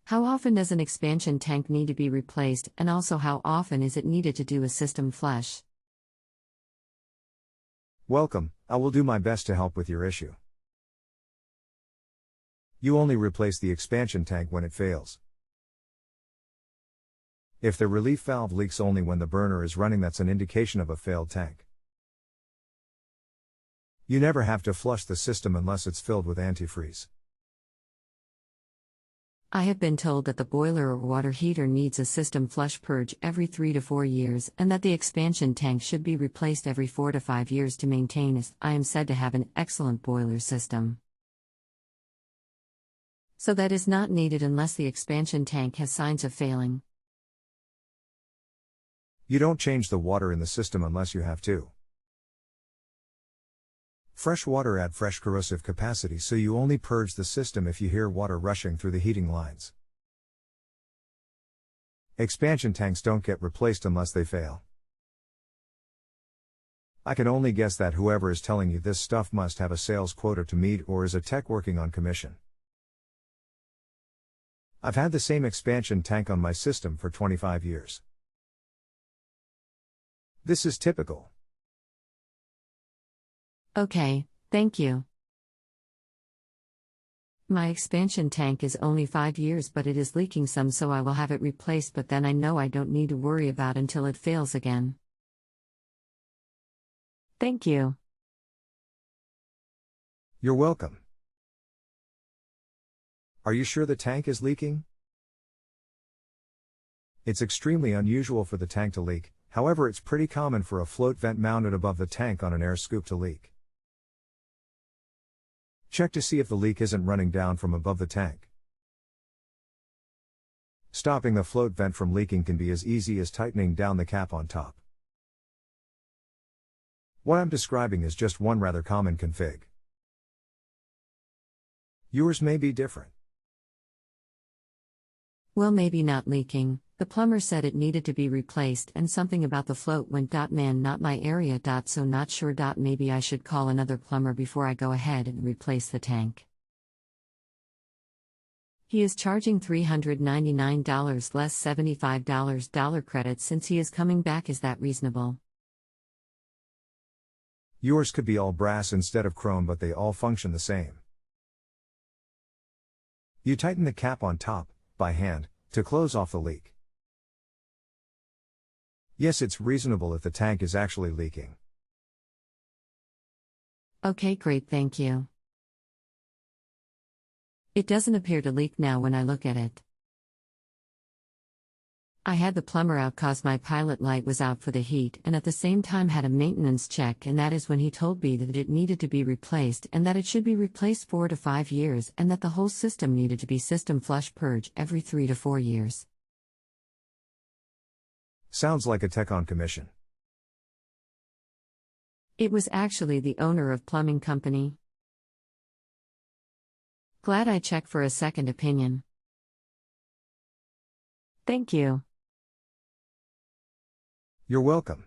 How often does an expansion tank need to be replaced, and also how often is it needed to do a system flush? Welcome, I will do my best to help with your issue. You only replace the expansion tank when it fails. If the relief valve leaks only when the burner is running, that's an indication of a failed tank. You never have to flush the system unless it's filled with antifreeze. I have been told that the boiler or water heater needs a system flush purge every 3 to 4 years, and that the expansion tank should be replaced every 4 to 5 years to maintain as I am said to have an excellent boiler system. So that is not needed unless the expansion tank has signs of failing. You don't change the water in the system unless you have to. Fresh water adds fresh corrosive capacity, so you only purge the system if you hear water rushing through the heating lines. Expansion tanks don't get replaced unless they fail. I can only guess that whoever is telling you this stuff must have a sales quota to meet or is a tech working on commission. I've had the same expansion tank on my system for 25 years. This is typical. Okay, thank you. My expansion tank is only 5 years, but it is leaking some, so I will have it replaced, but then I know I don't need to worry about until it fails again. Thank you. You're welcome. Are you sure the tank is leaking? It's extremely unusual for the tank to leak, however it's pretty common for a float vent mounted above the tank on an air scoop to leak. Check to see if the leak isn't running down from above the tank. Stopping the float vent from leaking can be as easy as tightening down the cap on top. What I'm describing is just one rather common config. Yours may be different. Well, maybe not leaking. The plumber said it needed to be replaced, and something about the float went. Man, not my area. So not sure. Maybe I should call another plumber before I go ahead and replace the tank. He is charging $399 less $75 credit since he is coming back. Is that reasonable? Yours could be all brass instead of chrome, but they all function the same. You tighten the cap on top, by hand, to close off the leak. Yes, it's reasonable if the tank is actually leaking. Okay, great, thank you. It doesn't appear to leak now when I look at it. I had the plumber out cause my pilot light was out for the heat, and at the same time had a maintenance check, and that is when he told me that it needed to be replaced and that it should be replaced 4 to 5 years, and that the whole system needed to be system flush purge every 3 to 4 years. Sounds like a tech on commission. It was actually the owner of plumbing company. Glad I checked for a second opinion. Thank you. You're welcome.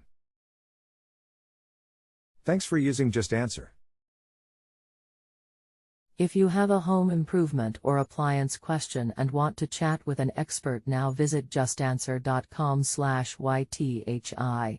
Thanks for using JustAnswer. If you have a home improvement or appliance question and want to chat with an expert now, visit justanswer.com/ythi.